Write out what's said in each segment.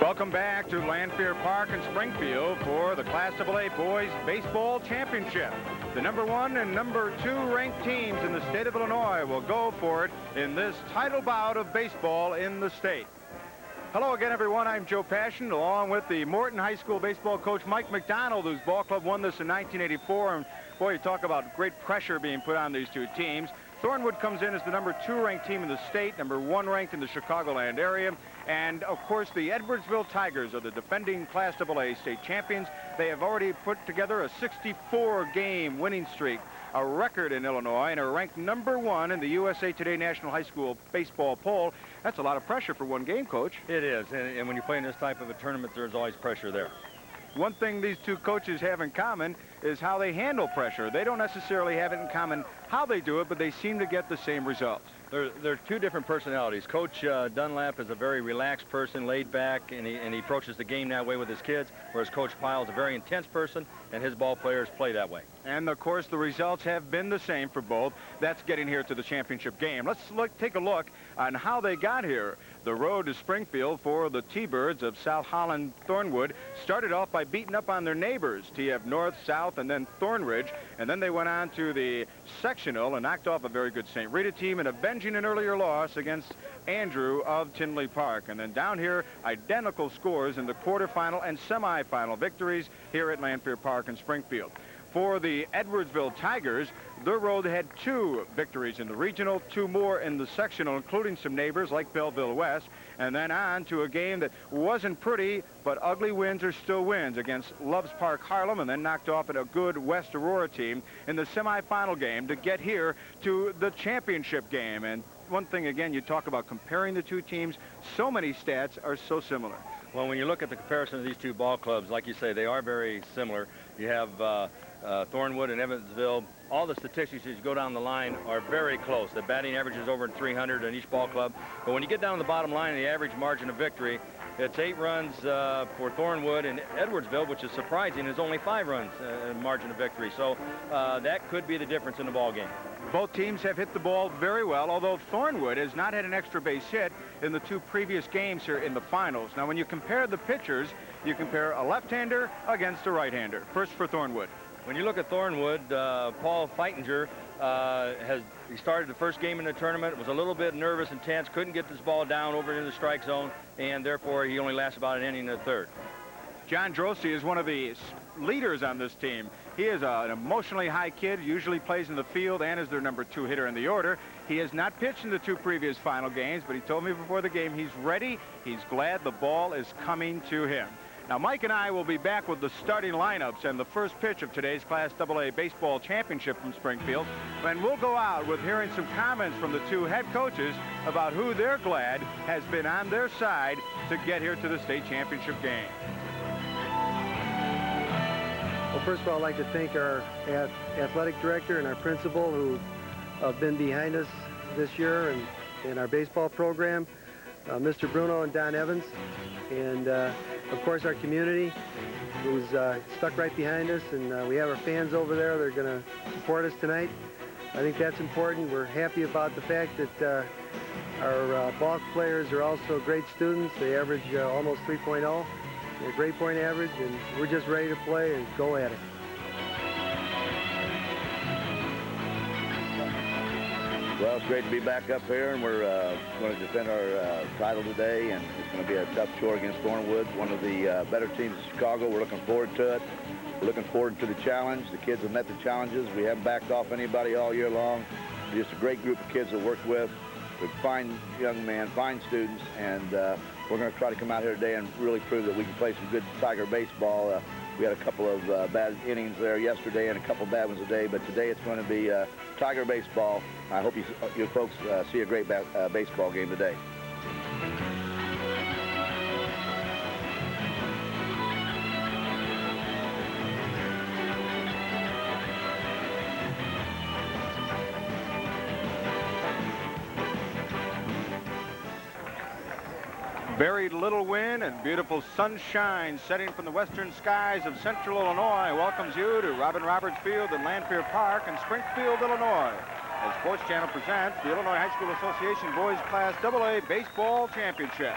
Welcome back to Lanphier Park in Springfield for the Class AA Boys Baseball Championship. The number 1 and number 2 ranked teams in the state of Illinois will go for it in this title bout of baseball in the state. Hello again, everyone. I'm Joe Passion, along with the Morton High School baseball coach Mike McDonald, whose ball club won this in 1984. And boy, you talk about great pressure being put on these two teams. Thornwood comes in as the number 2 ranked team in the state, number 1 ranked in the Chicagoland area. And, of course, the Edwardsville Tigers are the defending Class AA state champions. They have already put together a 64-game winning streak, a record in Illinois, and are ranked number 1 in the USA Today National High School baseball poll. That's a lot of pressure for one game, Coach. It is, and when you play in this type of a tournament, there's always pressure there. One thing these two coaches have in common is how they handle pressure. They don't necessarily have it in common how they do it, but they seem to get the same results. They're two different personalities. Coach Dunlap is a very relaxed person, laid back, and he approaches the game that way with his kids, whereas Coach Pyle is a very intense person, and his ball players play that way. And, of course, the results have been the same for both. That's getting here to the championship game. Let's take a look on how they got here. The road to Springfield for the T-Birds of South Holland Thornwood started off by beating up on their neighbors, TF North, South, and then Thornridge. And then they went on to the sectional and knocked off a very good St. Rita team and avenging an earlier loss against Andrew of Tinley Park. And then down here, identical scores in the quarterfinal and semifinal victories here at Lanphier Park in Springfield. For the Edwardsville Tigers, their road had 2 victories in the regional, 2 more in the sectional, including some neighbors like Belleville West, and then on to a game that wasn't pretty, but ugly wins are still wins against Loves Park Harlem, and then knocked off at a good West Aurora team in the semifinal game to get here to the championship game. And one thing, again, you talk about comparing the two teams, so many stats are so similar. Well, when you look at the comparison of these two ball clubs, like you say, they are very similar. You have Thornwood and Evansville. All the statistics as you go down the line are very close. The batting average is over 300 in each ball club. But when you get down to the bottom line, the average margin of victory, it's 8 runs for Thornwood, and Edwardsville, which is surprising, is only 5 runs margin of victory. So that could be the difference in the ball game. Both teams have hit the ball very well, although Thornwood has not had an extra base hit in the 2 previous games here in the finals. Now, when you compare the pitchers, you compare a left-hander against a right-hander. First for Thornwood. When you look at Thornwood, Paul Feitinger he started the first game in the tournament, was a little bit nervous and tense, couldn't get this ball down over into the strike zone, and therefore he only lasts about an inning and a third. John Drosy is one of the leaders on this team. He is an emotionally high kid, usually plays in the field and is their number 2 hitter in the order. He has not pitched in the 2 previous final games, but he told me before the game he's ready. He's glad the ball is coming to him. Now, Mike and I will be back with the starting lineups and the first pitch of today's Class AA Baseball Championship from Springfield. And we'll go out with hearing some comments from the 2 head coaches about who they're glad has been on their side to get here to the state championship game. Well, first of all, I'd like to thank our athletic director and our principal who have been behind us this year in our baseball program, Mr. Bruno and Don Evans, and of course our community who's stuck right behind us, and we have our fans over there. They're going to support us tonight. I think that's important. We're happy about the fact that our ball players are also great students. They average almost 3.0. A great point average, and we're just ready to play and go at it. Well, it's great to be back up here, and we're going to defend our title today, and it's going to be a tough chore against Thornwood, one of the better teams in Chicago. We're looking forward to it. We're looking forward to the challenge. The kids have met the challenges. We haven't backed off anybody all year long. We're just a great group of kids to work with. We're fine young men, fine students, and we're going to try to come out here today and really prove that we can play some good Tiger baseball. We had a couple of bad innings there yesterday and a couple bad ones today, but today it's going to be Tiger baseball. I hope you folks see a great baseball game today. Very little wind and beautiful sunshine setting from the western skies of central Illinois welcomes you to Robin Roberts Field and Lanphier Park in Springfield, Illinois, as Sports Channel presents the Illinois High School Association Boys Class AA Baseball Championship.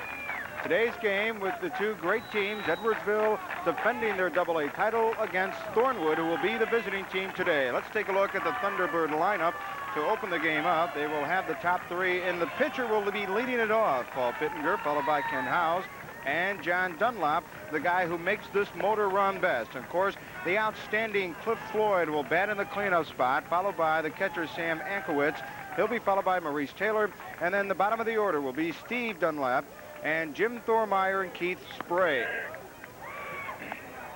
Today's game with the two great teams, Edwardsville defending their AA title against Thornwood, who will be the visiting team today. Let's take a look at the Thunderbird lineup to open the game up. They will have the top three, and the pitcher will be leading it off. Paul Pittenger, followed by Ken Howes, and John Dunlop, the guy who makes this motor run best. Of course, the outstanding Cliff Floyd will bat in the cleanup spot, followed by the catcher Sam Ankowitz. He'll be followed by Maurice Taylor, and then the bottom of the order will be Steve Dunlap and Jim Thormeyer and Keith Spray.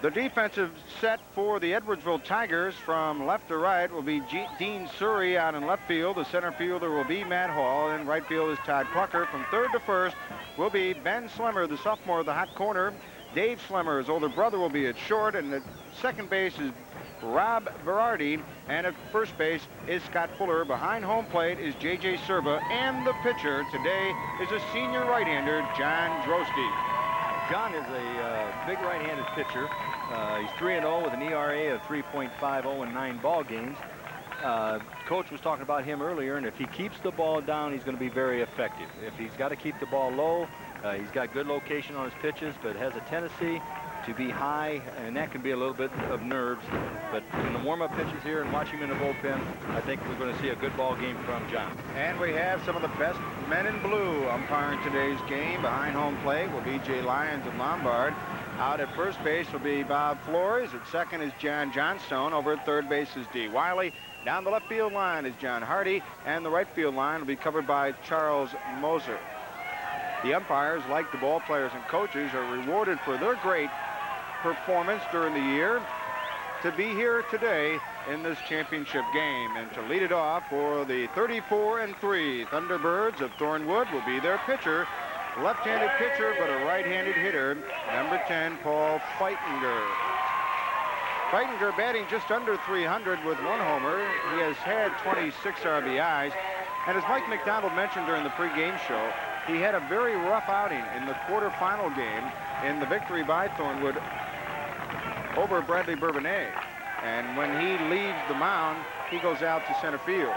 The defensive set for the Edwardsville Tigers from left to right will be Dean Surrey out in left field. The center fielder will be Matt Hall, and right field is Todd Clucker. From third to first will be Ben Slemmer, the sophomore, the hot corner. Dave Slemmer, his older brother, will be at short, and at second base is Rob Berardi, and at first base is Scott Fuller. Behind home plate is J.J. Serba, and the pitcher today is a senior right-hander, John Drosty. John is a big right-handed pitcher. He's 3-0 with an ERA of 3.50 in 9 ball games. Coach was talking about him earlier, and if he keeps the ball down, he's going to be very effective. If he's got to keep the ball low, he's got good location on his pitches, but has a tendency to be high, and that can be a little bit of nerves. But in the warm-up pitches here and watch him in the bullpen, I think we're going to see a good ball game from John. And we have some of the best men in blue umpiring today's game. Behind home plate will be Jay Lyons and Lombard. Out at first base will be Bob Flores. At second is John Johnstone. Over at third base is Dee Wiley. Down the left field line is John Hardy, and the right field line will be covered by Charles Moser. The umpires, like the ball players and coaches, are rewarded for their great performance during the year to be here today in this championship game. And to lead it off for the 34-3 Thunderbirds of Thornwood will be their pitcher, left-handed pitcher but a right-handed hitter, number 10, Paul Feitinger. Feitinger batting just under 300 with 1 homer. He has had 26 RBIs, and as Mike McDonald mentioned during the pregame show, he had a very rough outing in the quarterfinal game in the victory by Thornwood over Bradley Bourbonnais. And when he leaves the mound, he goes out to center field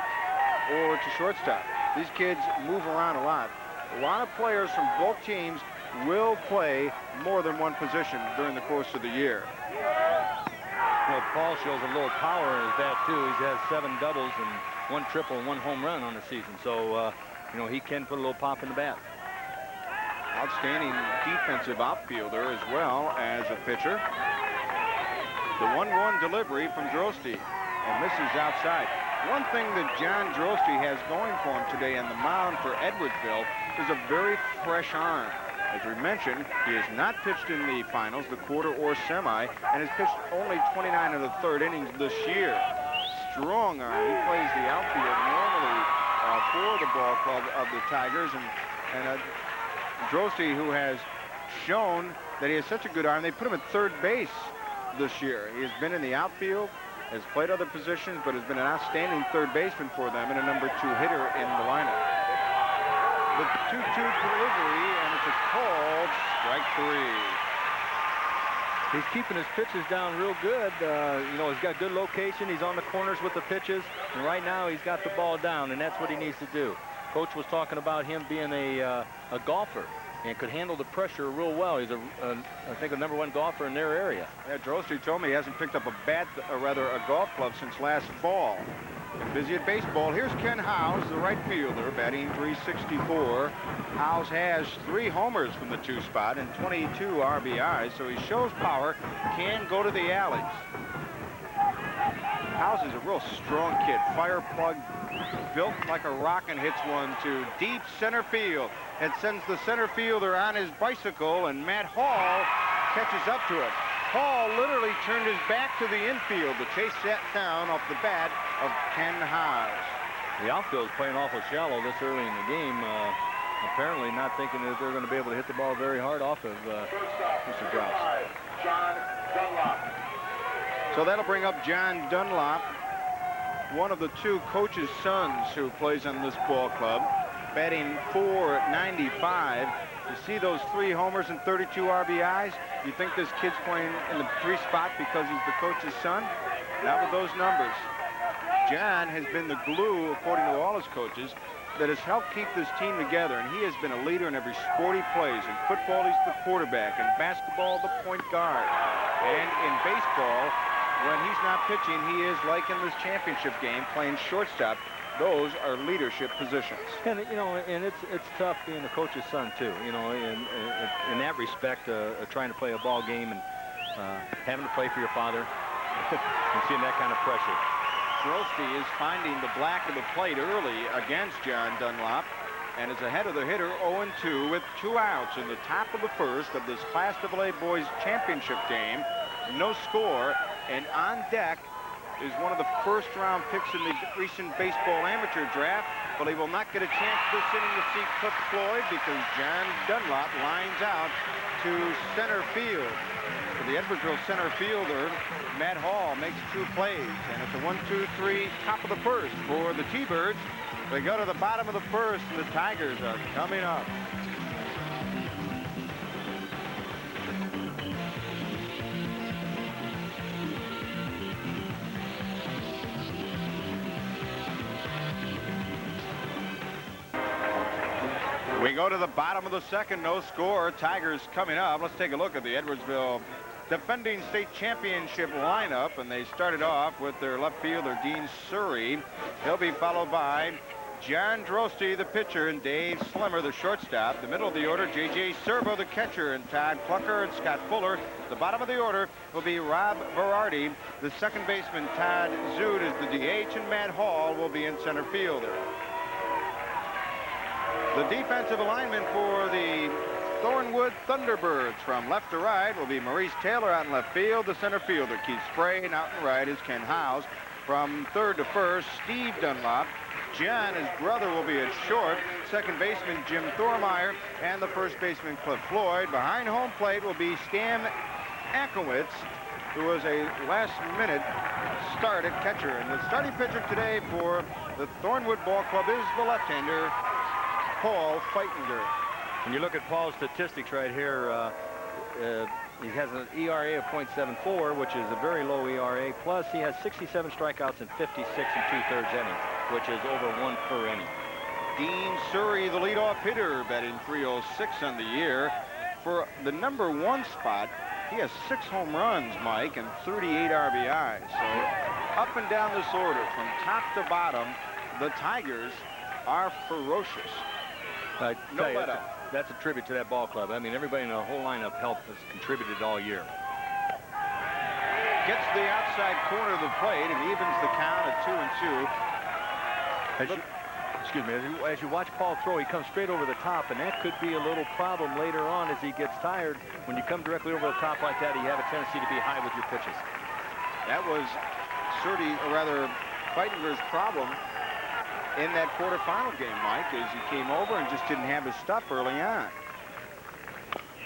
or to shortstop. These kids move around a lot. A lot of players from both teams will play more than one position during the course of the year. Well, Paul shows a little power in his bat, too. He has 7 doubles and 1 triple and 1 home run on the season. So, you know, he can put a little pop in the bat. Outstanding defensive outfielder as well as a pitcher. The 1-1 delivery from Drosty, and this is outside. One thing that John Drosty has going for him today on the mound for Edwardsville is a very fresh arm. As we mentioned, he has not pitched in the finals, the quarter or semi, and has pitched only 29 of the 3rd innings this year. Strong arm. He plays the outfield normally for the ball club of the Tigers, and Drosty, who has shown that he has such a good arm, they put him at 3rd base this year. He has been in the outfield, has played other positions, but has been an outstanding 3rd baseman for them and a number 2 hitter in the lineup. The 2-2 delivery, and it's a called strike 3. He's keeping his pitches down real good. You know, he's got good location. He's on the corners with the pitches, and right now he's got the ball down, and that's what he needs to do. Coach was talking about him being a golfer and could handle the pressure real well. He's I think, a number 1 golfer in their area. Yeah, Drosty told me he hasn't picked up a bat, or rather a golf club, since last fall. Been busy at baseball. Here's Ken Howes, the right fielder, batting .364. Howes has 3 homers from the 2 spot and 22 RBIs, so he shows power, can go to the alleys. Howes is a real strong kid, fire plug, built like a rock, and hits one to deep center field. It sends the center fielder on his bicycle, and Matt Hall catches up to it. Hall literally turned his back to the infield to chase that down off the bat of Ken Howes. The outfield is playing awful shallow this early in the game. Apparently not thinking that they're going to be able to hit the ball very hard off of Mr. Grouse. John Dunlop. So that'll bring up John Dunlop, one of the 2 coaches' sons who plays on this ball club, batting .495. You see those 3 homers and 32 RBIs? You think this kid's playing in the 3 spot because he's the coach's son? Not with those numbers. John has been the glue, according to all his coaches, that has helped keep this team together, and he has been a leader in every sport he plays. In football, he's the quarterback. In basketball, the point guard. And in baseball, when he's not pitching, he is, like in this championship game, playing shortstop. Those are leadership positions. And, you know, and it's tough being a coach's son, too, you know, in that respect, trying to play a ball game and having to play for your father and seeing that kind of pressure. Drosty is finding the black of the plate early against John Dunlop and is ahead of the hitter 0-2 with 2 outs in the top of the first of this Class AA Boys Championship game. No score, and on deck is one of the first-round picks in the recent baseball amateur draft, but he will not get a chance this inning to see Cliff Floyd because John Dunlop lines out to center field. For the Edwardsville center fielder, Matt Hall makes 2 plays, and it's a 1-2-3 top of the first for the T-Birds. They go to the bottom of the first, and the Tigers are coming up. We go to the bottom of the second, no score. Tigers coming up. Let's take a look at the Edwardsville defending state championship lineup, and they started off with their left fielder, Dean Surrey. He'll be followed by John Drosty, the pitcher, and Dave Slimmer, the shortstop. The middle of the order, J.J. Servo, the catcher, and Todd Plucker and Scott Fuller. The bottom of the order will be Rob Verardi. The second baseman, Todd Zood, is the DH, and Matt Hall will be in center fielder. The defensive alignment for the Thornwood Thunderbirds from left to right will be Maurice Taylor out in left field. The center fielder, Keith Spray, and out in right is Ken Howes. From third to first, Steve Dunlop. John, his brother, will be at short. Second baseman, Jim Thormeyer, and the first baseman, Cliff Floyd. Behind home plate will be Stan Ankowitz, who was a last-minute start at catcher. And the starting pitcher today for the Thornwood Ball Club is the left-hander, Paul Feitinger. When you look at Paul's statistics right here, he has an ERA of .74, which is a very low ERA. Plus, he has 67 strikeouts in 56 2/3 innings, which is over 1 per inning. Dean Surrey, the leadoff hitter, batting .306 on the year. For the number 1 spot, he has 6 home runs, Mike, and 38 RBIs. So up and down this order, from top to bottom, the Tigers are ferocious. No let up. That's a tribute to that ball club. I mean, everybody in the whole lineup has contributed all year. Gets the outside corner of the plate and evens the count at 2-2. Excuse me, as you watch Paul throw, he comes straight over the top, and that could be a little problem later on as he gets tired. When you come directly over the top like that, you have a tendency to be high with your pitches. That was Feitinger's problem in that quarterfinal game, Mike, as he came over and just didn't have his stuff early on.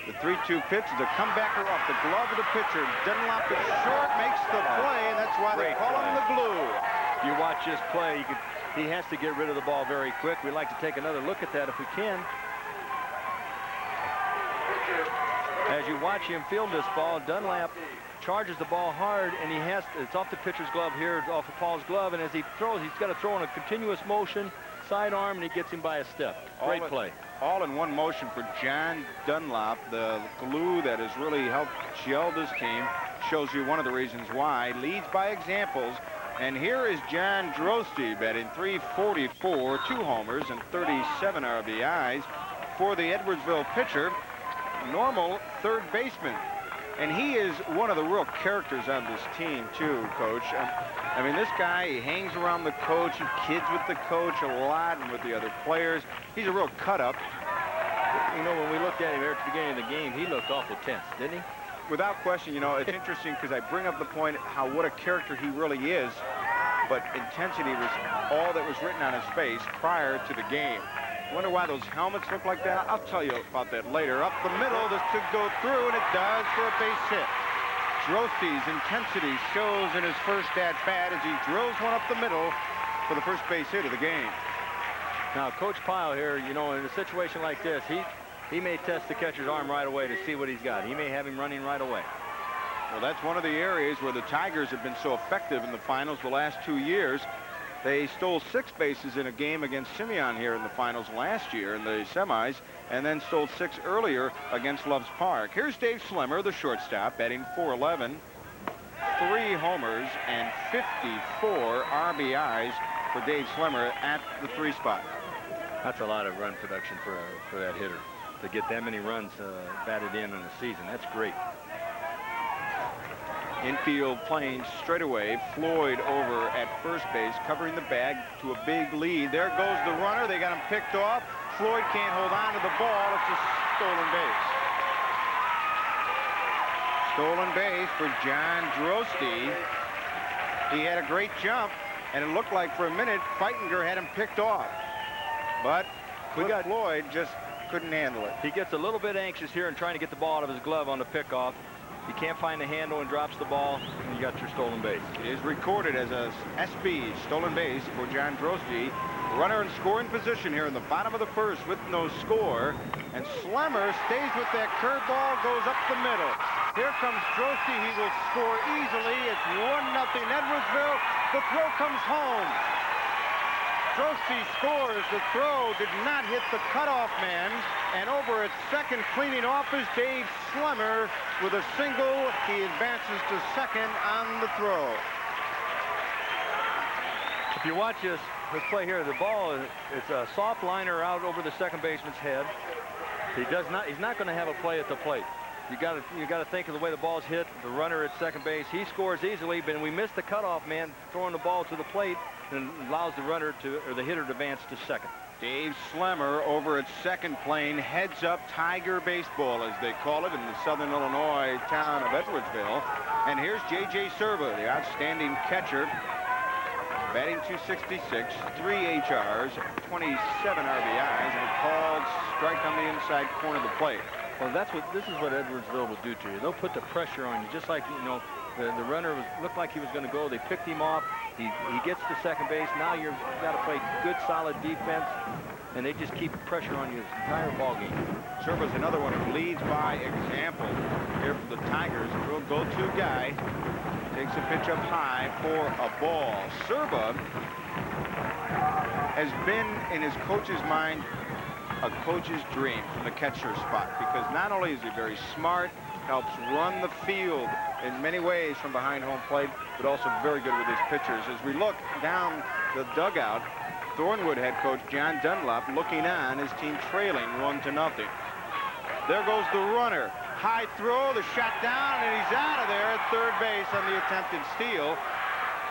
The 3-2 pitch is a comebacker off the glove of the pitcher. Dunlop is short, makes the play, and that's why they call him the glue. You watch this play, he has to get rid of the ball very quick. We'd like to take another look at that if we can. As you watch him field this ball, Dunlap charges the ball hard, and it's off the pitcher's glove here, off of Paul's glove, and as he throws, he's got to throw in a continuous motion, sidearm, and he gets him by a step. Great play. All in one motion for John Dunlop, the glue that has really helped gel this team. Shows you one of the reasons why. Leads by examples. And here is John Drosty batting .344, 2 homers and 37 RBIs for the Edwardsville pitcher, normal third baseman. And he is one of the real characters on this team, too, Coach. I mean, this guy, he hangs around the coach. He kids with the coach a lot and with the other players. He's a real cut-up. You know, when we looked at him here at the beginning of the game, he looked awful tense, didn't he? Without question, you know, it's interesting because I bring up the point what a character he really is. But intensity was all that was written on his face prior to the game. Wonder why those helmets look like that? I'll tell you about that later. Up the middle, this could go through, and it does for a base hit. Drosty's intensity shows in his first at-bat as he drills one up the middle for the first base hit of the game. Now, Coach Pyle here, you know, in a situation like this, he may test the catcher's arm right away to see what he's got. He may have him running right away. Well, that's one of the areas where the Tigers have been so effective in the finals the last 2 years. They stole 6 bases in a game against Simeon here in the finals last year in the semis, and then stole 6 earlier against Loves Park. Here's Dave Slemmer, the shortstop, batting .411, 3 homers and 54 RBIs for Dave Slemmer at the 3 spot. That's a lot of run production for that hitter. To get that many runs batted in a season, that's great. Infield playing straight away. Floyd over at first base, covering the bag to a big lead. There goes the runner. They got him picked off. Floyd can't hold on to the ball. It's a stolen base. Stolen base for John Drosty. He had a great jump, and it looked like for a minute Feitinger had him picked off. But Floyd just couldn't handle it. He gets a little bit anxious here and trying to get the ball out of his glove on the pickoff. He can't find the handle and drops the ball, and you got your stolen base. It is recorded as a SB, stolen base for John Drosty. Runner in scoring position here in the bottom of the first with no score. And Slemmer stays with that curveball, goes up the middle. Here comes Drosty. He will score easily. It's 1-0 Edwardsville. The throw comes home. Drosty scores. The throw did not hit the cutoff man. And over at second, cleaning off, is Dave Slemmer with a single. He advances to second on the throw. If you watch this play here, the ball it's a soft liner out over the second baseman's head. He's not going to have a play at the plate. You got to think of the way the ball's hit. The runner at second base, he scores easily, but we missed the cutoff man throwing the ball to the plate and allows the runner the hitter to advance to second. Dave Slemmer over at second, playing heads up Tiger baseball, as they call it, in the southern Illinois town of Edwardsville. And here's J.J. Serba, the outstanding catcher, batting .266, 3 HRs, 27 RBIs, and a called strike on the inside corner of the plate. Well, this is what Edwardsville will do to you. They'll put the pressure on you, just like, the runner looked like he was going to go. They picked him off. He gets to second base. Now you've got to play good, solid defense, and they just keep pressure on you this entire ball game. Serba's another one who leads by example here for the Tigers. A real go-to guy. Takes a pitch up high for a ball. Serba has been in his coach's mind a coach's dream from the catcher spot, because not only is he very smart, helps run the field in many ways from behind home plate, but also very good with his pitchers. As we look down the dugout, Thornwood head coach John Dunlop looking on, his team trailing 1-0. There goes the runner. High throw, the shot down, and he's out of there at third base on the attempted steal.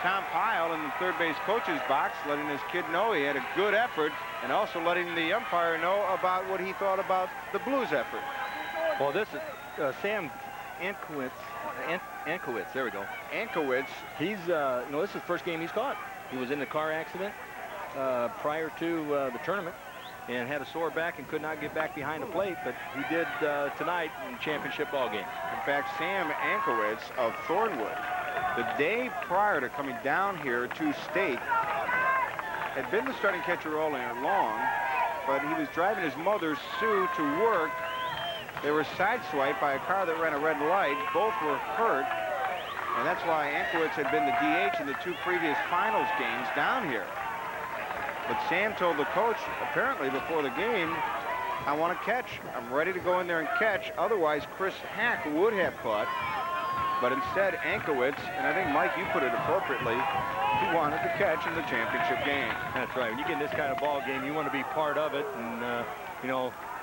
Tom Pyle in the third base coach's box, letting his kid know he had a good effort, and also letting the umpire know about what he thought about the Blues' effort. Well, this is Sam Ankowitz. There we go. Ankowitz. He's, this is the first game he's caught. He was in the car accident prior to the tournament and had a sore back and could not get back behind the plate, but he did tonight in the championship ball game. In fact, Sam Ankowitz of Thornwood, the day prior to coming down here to state, had been the starting catcher all year long, but he was driving his mother, Sue, to work. They were sideswiped by a car that ran a red light. Both were hurt, and that's why Ankowitz had been the DH in the 2 previous finals games down here. But Sam told the coach, apparently before the game, I want to catch. I'm ready to go in there and catch. Otherwise, Chris Hack would have caught. But instead, Ankowitz, and I think, Mike, you put it appropriately, he wanted to catch in the championship game. That's right. When you get in this kind of ball game, you want to be part of it. And,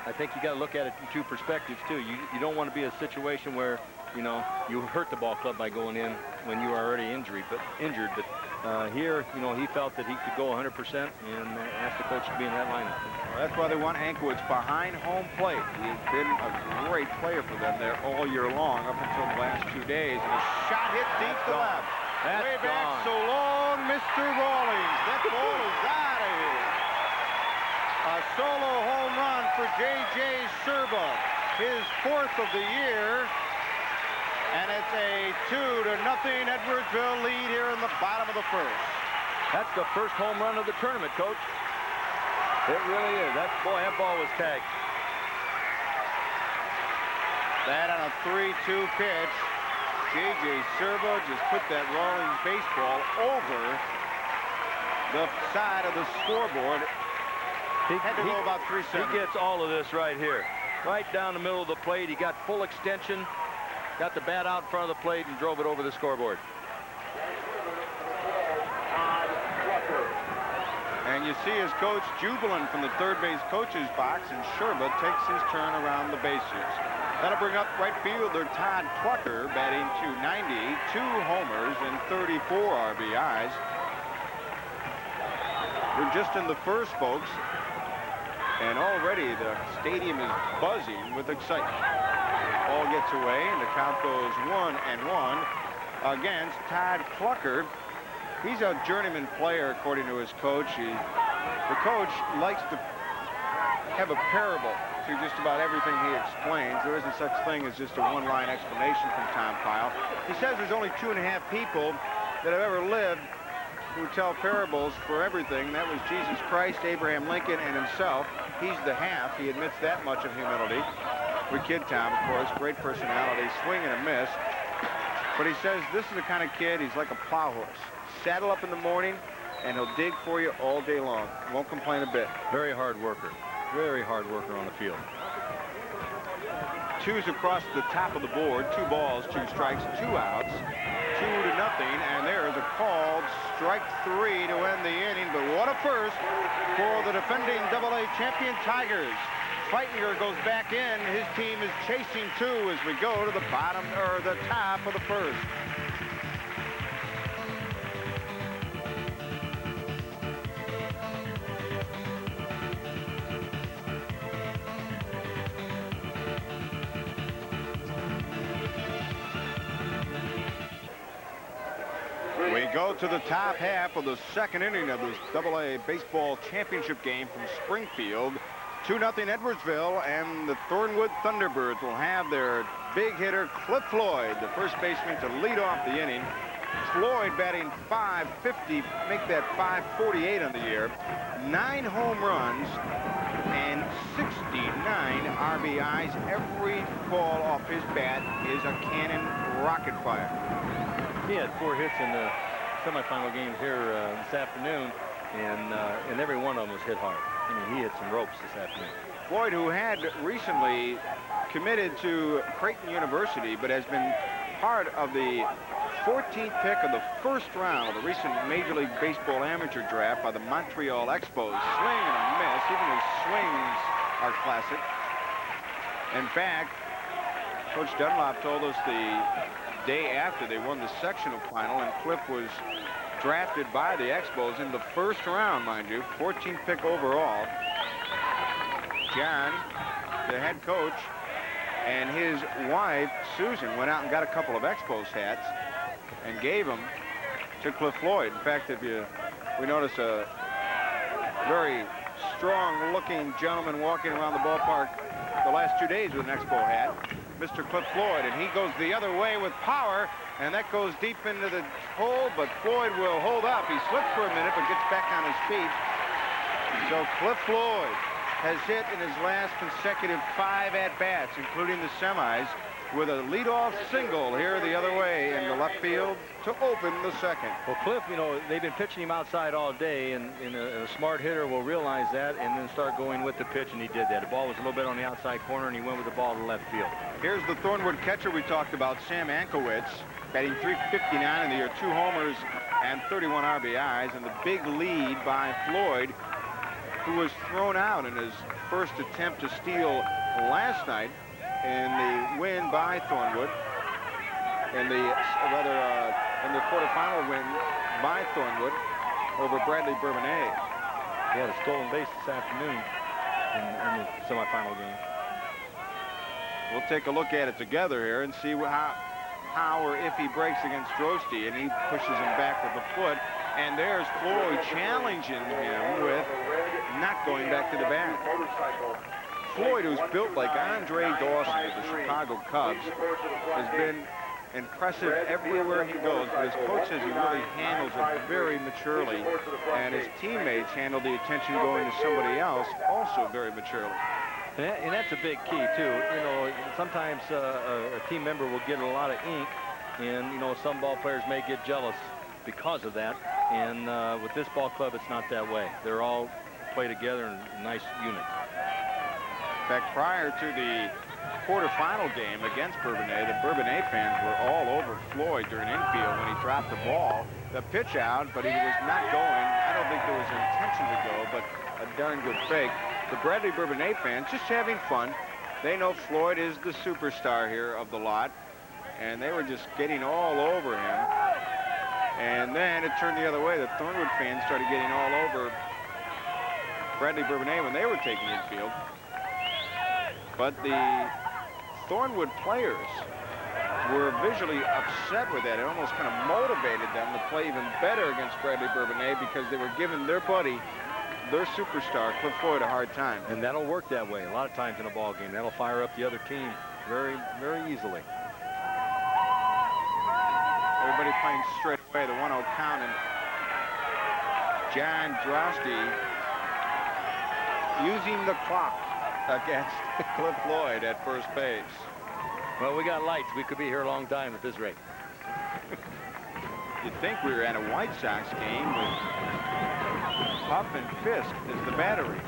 I think you got to look at it in 2 perspectives, too. You don't want to be in a situation where, you hurt the ball club by going in when you are already injured. But here, he felt that he could go 100% and asked the coach to be in that lineup. Well, that's why they want Ankowitz behind home plate. He has been a great player for them there all year long, up until the last 2 days. And a shot hit deep to left. That's way back, gone. so long, Mr. Rawlings. That ball is out of here. A solo home run for J.J. Serba, his 4th of the year. And it's a 2-0 Edwardsville lead here in the bottom of the first. That's the first home run of the tournament, Coach. It really is. That ball was tagged. That on a 3-2 pitch. J.J. Serba just put that Rawlings baseball over the side of the scoreboard. He Had to go about 3 seconds. He gets all of this right here. Right down the middle of the plate. He got full extension, got the bat out in front of the plate, and drove it over the scoreboard. And you see his coach jubilant from the third base coach's box, and Sherba takes his turn around the bases. That'll bring up right fielder Todd Plucker, batting .290, 2 homers and 34 RBIs. We're just in the first, folks, and already the stadium is buzzing with excitement. Ball gets away, and the count goes 1-1 against Todd Plucker. He's a journeyman player, according to his coach. The coach likes to have a parable to just about everything he explains. There isn't such thing as just a one-line explanation from Tom Pyle. He says there's only 2.5 people that have ever lived who tell parables for everything. That was Jesus Christ, Abraham Lincoln, and himself. He's the half. He admits that much of humility. We kid Tom, of course. Great personality, swing and a miss. But he says this is the kind of kid, he's like a plow horse. Saddle up in the morning, and he'll dig for you all day long. Won't complain a bit. Very hard worker. Very hard worker on the field. 2's across the top of the board. 2 balls, 2 strikes, 2 outs. 2-0, and there's a called strike 3 to end the inning. But what a first for the defending AA champion Tigers. Feitinger goes back in. His team is chasing 2 as we go to the bottom, or the top of the first. We go to the top half of the second inning of this AA baseball championship game from Springfield. 2-0 Edwardsville, and the Thornwood Thunderbirds will have their big hitter Cliff Floyd, the first baseman, to lead off the inning. Floyd batting .550, make that .548 on the year. 9 home runs and 69 RBIs. Every ball off his bat is a cannon rocket fire. He had 4 hits in the semifinal games here this afternoon, and every one of them was hit hard. I mean, he hit some ropes this afternoon. Floyd, who had recently committed to Creighton University, but has been part of the 14th pick of the first round of the recent Major League Baseball amateur draft by the Montreal Expos. Swing and a miss. Even his swings are classic. In fact, Coach Dunlop told us the day after they won the sectional final, and Cliff was drafted by the Expos in the first round, mind you, 14th pick overall. John, the head coach, and his wife, Susan, went out and got a couple of Expos hats and gave them to Cliff Floyd. In fact, we notice a very strong-looking gentleman walking around the ballpark the last 2 days with an Expo hat, Mr. Cliff Floyd, and he goes the other way with power, and that goes deep into the hole, but Floyd will hold up. He slips for a minute, but gets back on his feet. So Cliff Floyd has hit in his last consecutive 5 at-bats, including the semis, with a leadoff single here the other way in the left field to open the second. Well, Cliff, you know, they've been pitching him outside all day, and a smart hitter will realize that and then start going with the pitch, and he did that. The ball was a little bit on the outside corner, and he went with the ball to left field. Here's the Thornwood catcher we talked about, Sam Ankowitz, batting .359 in the year, 2 homers and 31 RBIs, and the big lead by Floyd, who was thrown out in his first attempt to steal last night in the win by Thornwood, in the quarterfinal win by Thornwood over Bradley Bourbonnais. He had a stolen base this afternoon in the semifinal game. We'll take a look at it together here and see how or if he breaks against Drosty, and he pushes him back with the foot. And there's Floyd challenging him with not going back to the bat. Floyd, who's built like Andre Dawson of the Chicago Cubs, has been impressive everywhere he goes, but his coach says he really handles it very maturely, and his teammates handle the attention going to somebody else also very maturely. And that's a big key, too. You know, sometimes a team member will get a lot of ink, and, you know, some ball players may get jealous because of that. And with this ball club, it's not that way. They're all play together in a nice unit. In fact, prior to the quarterfinal game against Bourbonnais, the Bourbonnais fans were all over Floyd during infield when he dropped the ball. The pitch out, but he was not going. I don't think there was an intention to go, but a darn good fake. The Bradley Bourbonnais fans just having fun. They know Floyd is the superstar here of the lot, and they were just getting all over him. And then it turned the other way. The Thornwood fans started getting all over Bradley Bourbonnais when they were taking infield. But the Thornwood players were visually upset with that. It almost kind of motivated them to play even better against Bradley Bourbonnais because they were giving their buddy, their superstar, Cliff Floyd, a hard time. And that'll work that way a lot of times in a ball game. That'll fire up the other team very, very easily. Everybody playing straight away, the 1-0 count, and John Drosty using the clock against Cliff Floyd at first base. Well, we got lights. We could be here a long time at this rate. You'd think we were at a White Sox game with Huff and Fisk as the battery.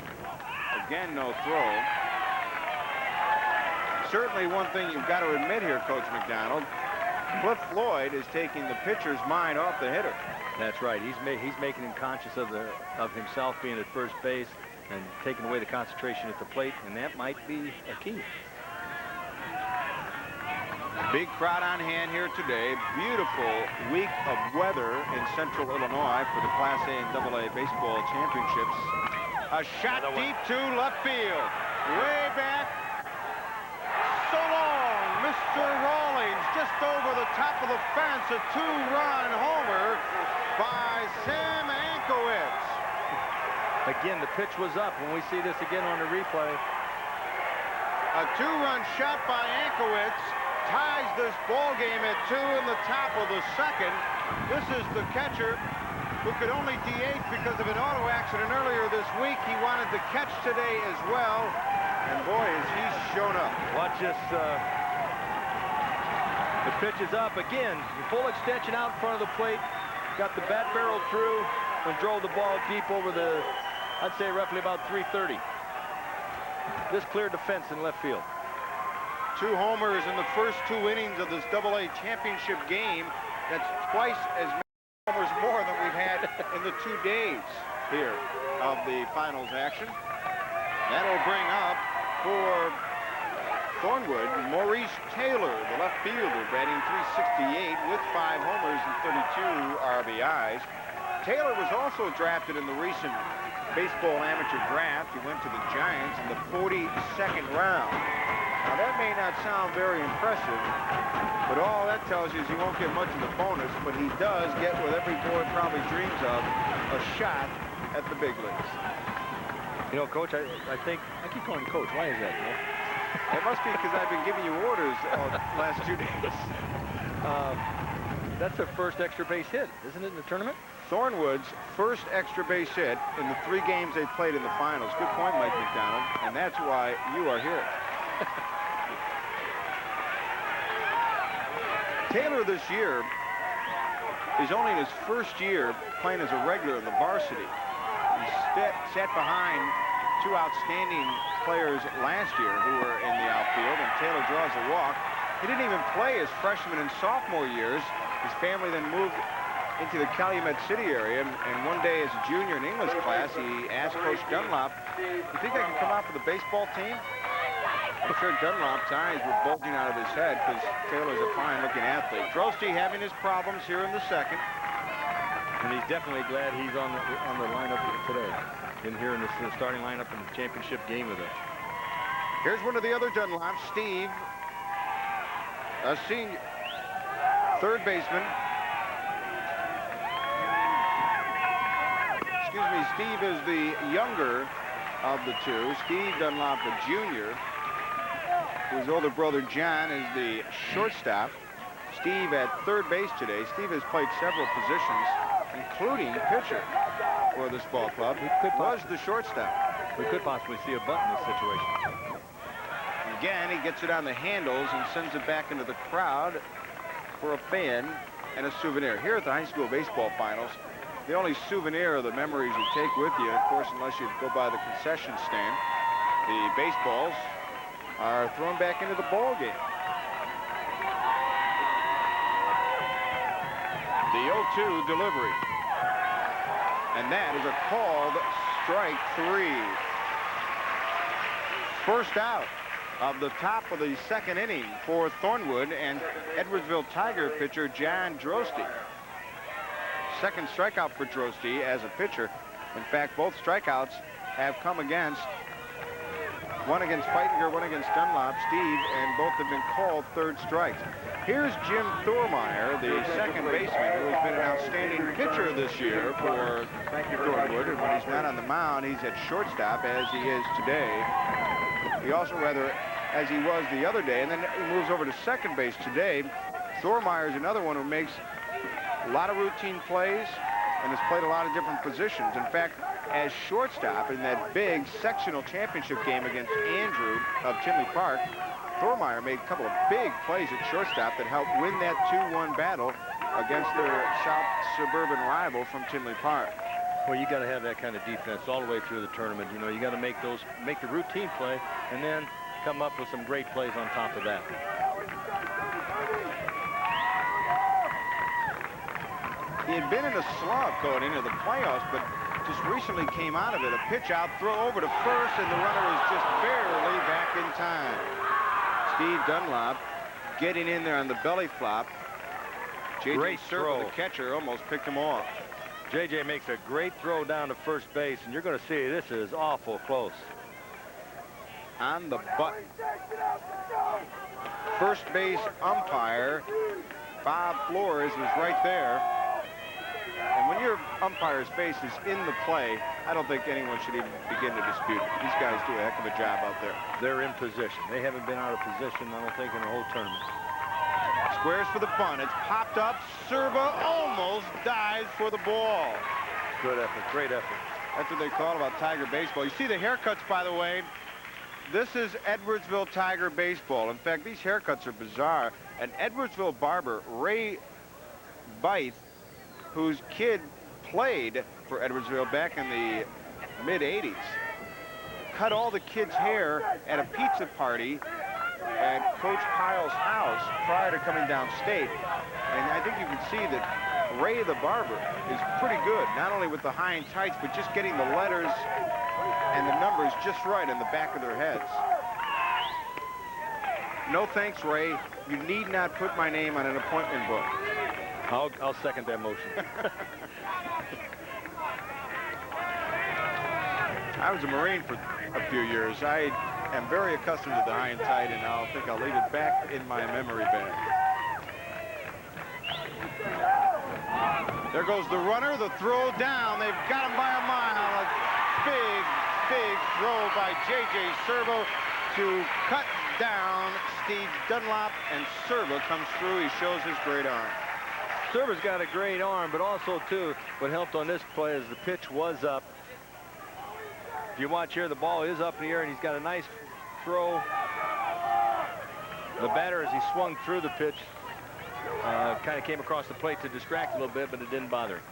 Again, no throw. Certainly one thing you've got to admit here, Coach McDonald, Cliff Floyd is taking the pitcher's mind off the hitter. That's right. He's making him conscious of himself being at first base and taking away the concentration at the plate, and that might be a key. Big crowd on hand here today. Beautiful week of weather in central Illinois for the Class A and AA baseball championships. A shot deep to left field. Way back. So long, Mr. Rawlings, just over the top of the fence. A two-run homer by Sam Ankowitz. Again, the pitch was up. When we see this again on the replay. A two-run shot by Ankowitz ties this ball game at 2 in the top of the second. This is the catcher who could only DH because of an auto accident earlier this week. He wanted to catch today as well, and boy, has he shown up. Watch this. The pitch is up again. Full extension out in front of the plate. Got the bat barrel through and drove the ball deep over the, I'd say roughly about 330. This cleared the fence in left field. 2 homers in the first 2 innings of this AA championship game. That's twice as many homers more than we've had in the 2 days here of the finals action. That'll bring up for Thornwood Maurice Taylor, the left fielder, batting .368 with 5 homers and 32 RBIs. Taylor was also drafted in the recent baseball amateur draft. He went to the Giants in the 42nd round. Now, that may not sound very impressive, but all that tells you is he won't get much of the bonus, but he does get what every boy probably dreams of, a shot at the big leagues. You know, Coach, I think, I keep calling you Coach. Why is that, you know? It must be because I've been giving you orders the last 2 days. That's their first extra base hit, isn't it, in the tournament? Thornwood's first extra base hit in the 3 games they played in the finals. Good point, Mike McDonald, and that's why you are here. Taylor this year is only in his first year playing as a regular in the varsity. He sat behind 2 outstanding players last year who were in the outfield, and Taylor draws a walk. He didn't even play his freshman and sophomore years. His family then moved into the Calumet City area, and one day as a junior in English class, he asked Coach Dunlop, "You think I can come out for the baseball team?" I'm sure Dunlop's eyes were bulging out of his head because Taylor's a fine-looking athlete. Drosty having his problems here in the second. And he's definitely glad he's on the lineup today. In here in the starting lineup in the championship game with us. Here's one of the other Dunlops, Steve, a senior, third baseman. Excuse me, Steve is the younger of the 2. Steve Dunlop, a junior. His older brother John is the shortstop. Steve at third base today. Steve has played several positions, including pitcher for this ball club. He was the shortstop. We could possibly see a bunt in this situation. Again, he gets it on the handles and sends it back into the crowd for a fan and a souvenir. Here at the high school baseball finals, the only souvenir of the memories you take with you, of course, unless you go by the concession stand. The baseballs are thrown back into the ball game. The 0-2 delivery. And that is a called strike 3. First out of the top of the second inning for Thornwood and Edwardsville Tiger pitcher John Drosty. Second strikeout for Drosty as a pitcher. In fact, both strikeouts have come against, one against Feitinger, one against Dunlop, Steve, and both have been called third strikes. Here's Jim Thormeyer, the second baseman, who has been an outstanding pitcher this year for Thornwood. And when he's not on the mound, he's at shortstop, as he is today. He also, rather, as he was the other day, and then he moves over to second base today. Thormeyer is another one who makes a lot of routine plays and has played a lot of different positions. In fact, as shortstop in that big sectional championship game against Andrew of Tinley Park, Thormeyer made a couple of big plays at shortstop that helped win that 2-1 battle against their South suburban rival from Tinley Park. Well, you got to have that kind of defense all the way through the tournament. You know, you got to make the routine play, and then come up with some great plays on top of that. He had been in a slump going into the playoffs, but just recently came out of it. A pitch out, throw over to first, and the runner is just barely back in time. Steve Dunlop getting in there on the belly flop. J.J. Servo, the catcher, almost picked him off. J.J. makes a great throw down to first base, and you're going to see this is awful close. On the button. First base umpire, Bob Flores, was right there. And when your umpire's face is in the play, I don't think anyone should even begin to dispute it. These guys do a heck of a job out there. They're in position. They haven't been out of position, I don't think, in the whole tournament. Squares for the bunt. It's popped up. Serva almost dives for the ball. Good effort. Great effort. That's what they call about Tiger baseball. You see the haircuts, by the way. This is Edwardsville Tiger baseball. In fact, these haircuts are bizarre. An Edwardsville barber, Ray Bythe, whose kid played for Edwardsville back in the mid-'80s, cut all the kids' hair at a pizza party at Coach Pyle's house prior to coming downstate. And I think you can see that Ray the barber is pretty good, not only with the high and tights, but just getting the letters and the numbers just right in the back of their heads. No thanks, Ray. You need not put my name on an appointment book. I'll second that motion. I was a Marine for a few years. I am very accustomed to the high and tight, and I'll leave it back in my memory bag. There goes the runner, the throw down. They've got him by a mile. A big throw by J.J. Servo to cut down Steve Dunlop, and Servo comes through. He shows his great arm. Servo's got a great arm, but also, too, what helped on this play is the pitch was up. If you watch here, the ball is up in the air, and he's got a nice throw. The batter, as he swung through the pitch, kind of came across the plate to distract a little bit, but it didn't bother him.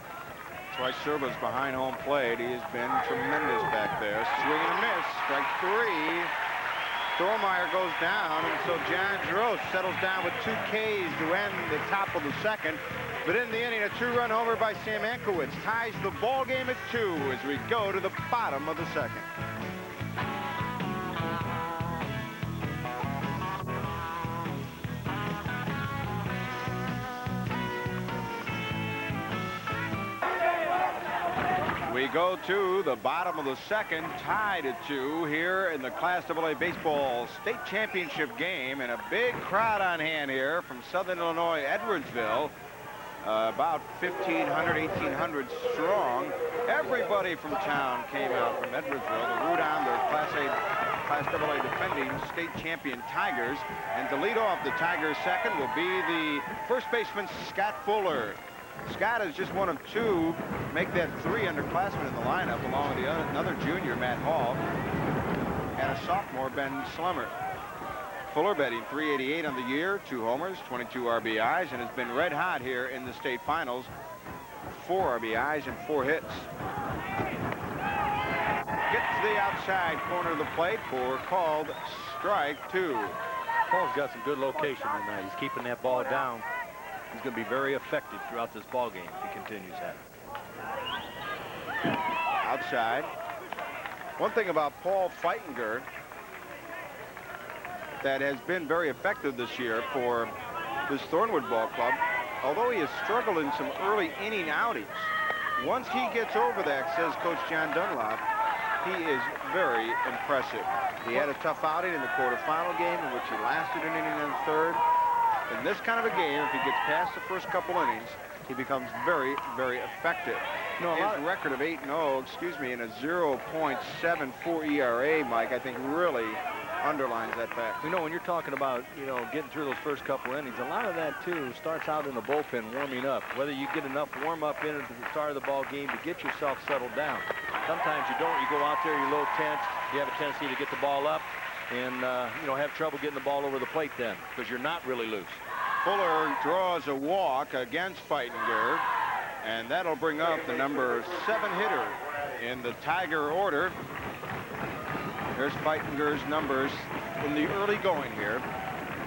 That's why Servo's behind home plate. He has been tremendous back there. Swing and a miss. Strike 3. Thormeyer goes down, and so John Drost settles down with 2 Ks to end the top of the second. But in the inning, a 2-run homer by Sam Ankowitz ties the ball game at 2 as we go to the bottom of the second. We go to the bottom of the second, tied at 2 here in the Class AA Baseball State Championship game, and a big crowd on hand here from Southern Illinois, Edwardsville. About 1,500, 1,800 strong. Everybody from town came out from Edwardsville to root on their Class AA defending state champion Tigers. And to lead off the Tigers' second will be the first baseman, Scott Fuller. Scott is just one of 2 make that 3 underclassmen in the lineup, along with another junior, Matt Hall, and a sophomore, Ben Slummer. Fuller batting .388 on the year, 2 homers, 22 RBIs, and has been red hot here in the state finals. 4 RBIs and 4 hits. Gets to the outside corner of the plate for called strike 2. Paul's got some good location tonight. He's keeping that ball down. He's going to be very effective throughout this ball game if he continues that. Outside. One thing about Paul Feitinger that has been very effective this year for this Thornwood ball club, although he has struggled in some early inning outings, once he gets over that, says Coach John Dunlop, he is very impressive. He had a tough outing in the quarterfinal game in which he lasted an inning and a third. In this kind of a game, if he gets past the first couple innings, he becomes very, very effective. No, his record of 8-0, and a 0.74 ERA, Mike, I think really underlines that fact. You know, when you're talking about, getting through those first couple innings, a lot of that, too, starts out in the bullpen warming up. Whether you get enough warm-up in at the start of the ball game to get yourself settled down. Sometimes you don't. You go out there, you're a little tense. You have a tendency to get the ball up and, have trouble getting the ball over the plate then because you're not really loose. Fuller draws a walk against Feitinger, and that'll bring up the number 7 hitter in the Tiger order. Here's Feitinger's numbers in the early going here.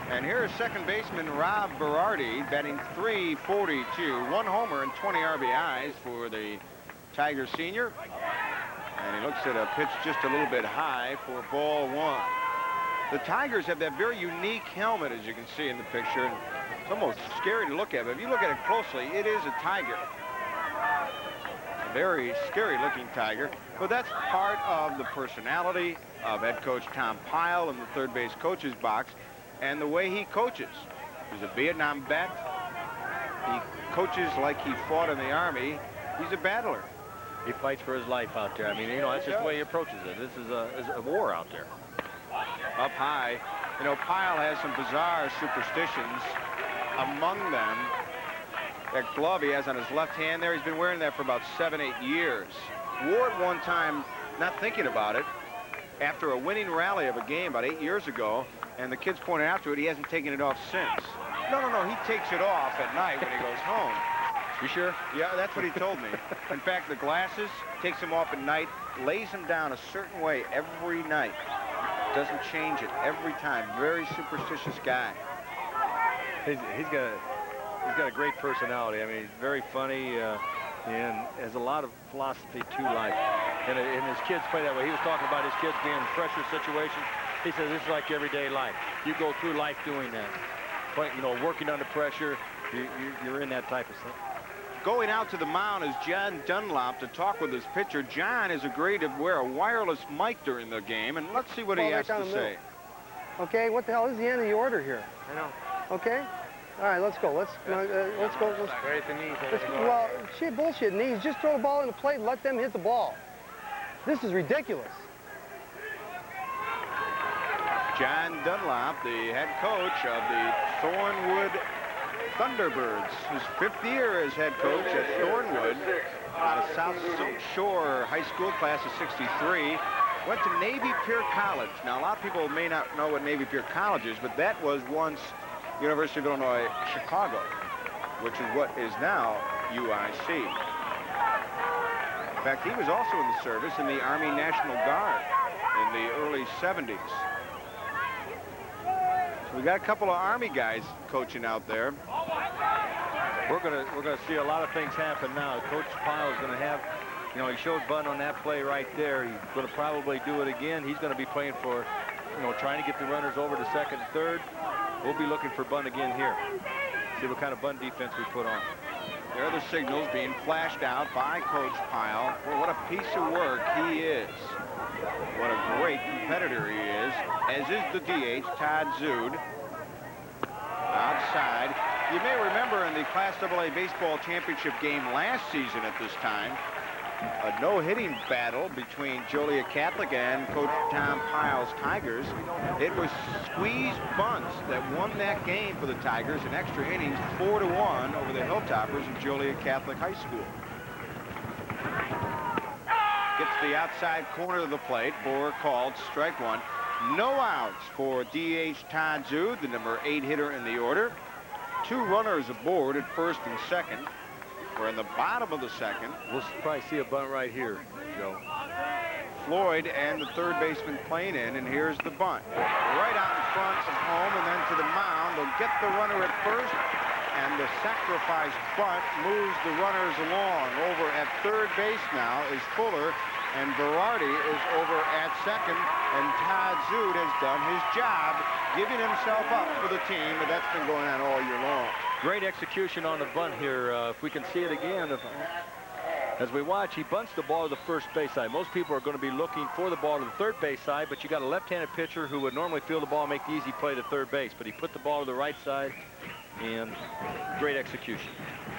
And here's second baseman Rob Berardi batting .342, 1 homer and 20 RBIs for the Tiger senior. And he looks at a pitch just a little bit high for ball 1. The Tigers have that very unique helmet, as you can see in the picture. It's almost scary to look at, but if you look at it closely, it is a tiger. A very scary looking tiger. But that's part of the personality of head coach Tom Pyle in the third base coach's box and the way he coaches. He's a Vietnam vet. He coaches like he fought in the Army. He's a battler. He fights for his life out there. I mean, that's just the way he approaches it. This is a war out there. Up high. Pyle has some bizarre superstitions. Among them, that glove he has on his left hand there, he's been wearing that for about 7-8 years. Wore it one time, not thinking about it, after a winning rally of a game about 8 years ago, and the kids pointed out to it, he hasn't taken it off since. No, he takes it off at night when he goes home. You sure? Yeah, that's what he told me. In fact, the glasses, takes them off at night, lays them down a certain way every night. Doesn't change it every time. Very superstitious guy. He's got a great personality. I mean, he's very funny and has a lot of philosophy to life. And his kids play that way. He was talking about his kids being in pressure situations. He says this is like everyday life. You go through life doing that. But, working under pressure, you're in that type of stuff. Going out to the mound is John Dunlop to talk with his pitcher. John has agreed to wear a wireless mic during the game, and let's see what he has to say. Okay, what the hell is the end of the order here? I know. Okay? All right, let's go. Let's go. Well, shit, bullshit knees. Just throw the ball in the plate and let them hit the ball. This is ridiculous. John Dunlop, the head coach of the Thornwood Thunderbirds, his 5th year as head coach at Thornwood, out of South Shore High School class of '63. Went to Navy Pier College. Now, a lot of people may not know what Navy Pier College is, but that was once University of Illinois, Chicago, which is what is now UIC. In fact, he was also in the service in the Army National Guard in the early 70s. So we got a couple of Army guys coaching out there. We're gonna see a lot of things happen now. Coach Pyle is gonna have, he showed Bunn on that play right there. He's gonna probably do it again. He's gonna be playing for, trying to get the runners over to second and third. We'll be looking for Bunn again here. See what kind of Bunn defense we put on. There are the signals being flashed out by Coach Pyle. Well, what a piece of work he is. What a great competitor he is, as is the DH, Todd Zood. Outside. You may remember in the Class AA baseball championship game last season at this time, a no-hitting battle between Joliet Catholic and Coach Tom Pyle's Tigers. It was squeeze bunts that won that game for the Tigers in extra innings, 4-1 over the Hilltoppers of Joliet Catholic High School. Gets the outside corner of the plate for called strike 1. No outs for DH Todd Zood, the number 8 hitter in the order. 2 runners aboard at first and second. We're in the bottom of the second. We'll probably see a bunt right here, Joe. Floyd and the third baseman playing in, and here's the bunt. Right out in front of home and then to the mound. They'll get the runner at first, and the sacrifice bunt moves the runners along. Over at third base now is Fuller, and Berardi is over at second, and Todd Zoot has done his job, giving himself up for the team, and that's been going on all year long. Great execution on the bunt here. If we can see it again, as we watch, he bunts the ball to the first base side. Most people are going to be looking for the ball to the third base side, but you got a left-handed pitcher who would normally field the ball and make the easy play to third base, but he put the ball to the right side, and great execution.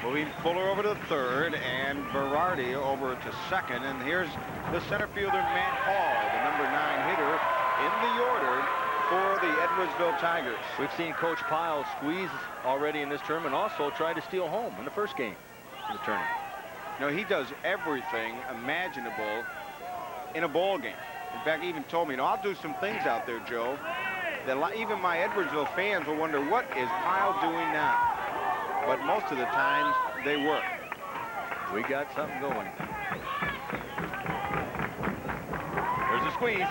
Moving Fuller over to third and Berardi over to second, and here's the center fielder Matt Hall, the number 9 hitter in the order for the Edwardsville Tigers. We've seen Coach Pyle squeeze already in this tournament, also try to steal home in the first game of the tournament. No, he does everything imaginable in a ball game. In fact, he even told me, I'll do some things out there, Joe, that even my Edwardsville fans will wonder, what is Pyle doing now? But most of the times, they work. We got something going. There's a squeeze.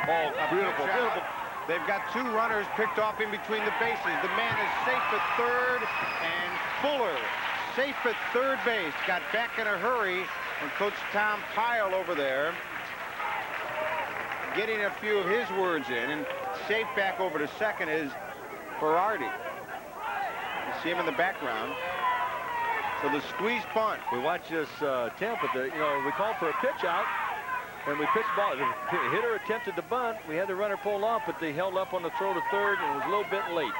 Oh, beautiful, beautiful. They've got 2 runners picked off in between the bases. The man is safe at third, and Fuller safe at third base. Got back in a hurry, and Coach Tom Pyle over there getting a few of his words in, and safe back over to second is Berardi. You see him in the background. So the squeeze bunt. We watch this attempt, but we called for a pitch out, and we pitched ball. The hitter attempted to bunt. We had the runner pull off, but they held up on the throw to third, and it was a little bit late.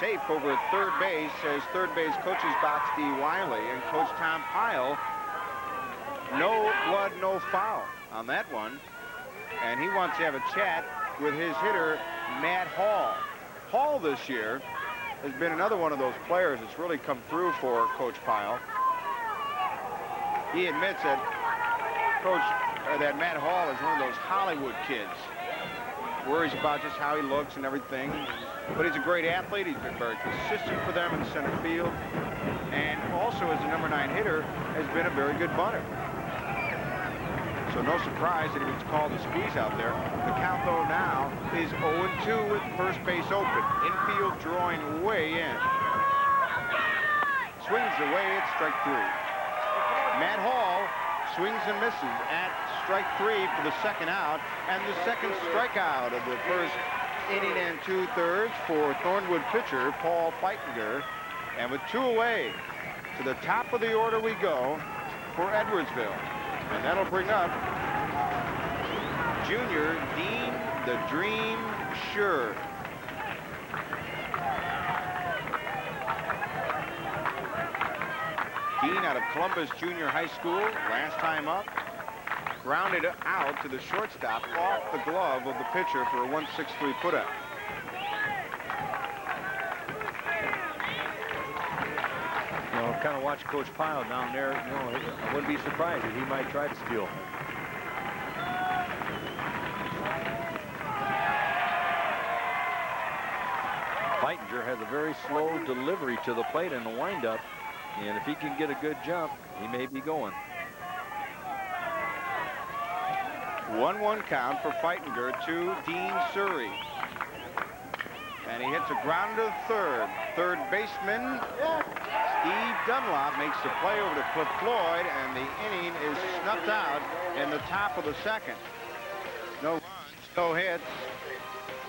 Safe over at third base as third base coaches box D. Wiley, and Coach Tom Pyle. No blood, no foul on that one. And he wants to have a chat with his hitter, Matt Hall. Hall this year has been another one of those players that's really come through for Coach Pyle. He admits that that Matt Hall is one of those Hollywood kids. Worries about just how he looks and everything. But he's a great athlete. He's been very consistent for them in center field. And also, as the number 9 hitter, has been a very good bunter. So no surprise that he was called to squeeze out there. The count, though, now is 0-2 with first base open. Infield drawing way in. Swings away at strike 3. Matt Hall swings and misses at strike 3 for the second out, and the second strikeout of the first inning and 2/3 for Thornwood pitcher Paul Feitinger. And with 2 away, to the top of the order we go for Edwardsville. And that'll bring up junior Dean the Dream Sure. Dean out of Columbus Junior High School, last time up, grounded out to the shortstop off the glove of the pitcher for a 1-6-3 put-out. Kind of watch Coach Pyle down there. I wouldn't be surprised if he might try to steal. Feitinger has a very slow delivery to the plate in the windup, and if he can get a good jump, he may be going. 1-1 count for Feitinger to Dean Surrey. And he hits a grounder to third. Third baseman Steve Dunlop makes the play over to Cliff Floyd, and the inning is snuffed out in the top of the second. No runs, no hits,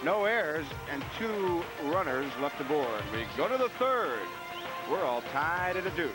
no errors, and 2 runners left aboard. We go to the third. We're all tied at a deuce.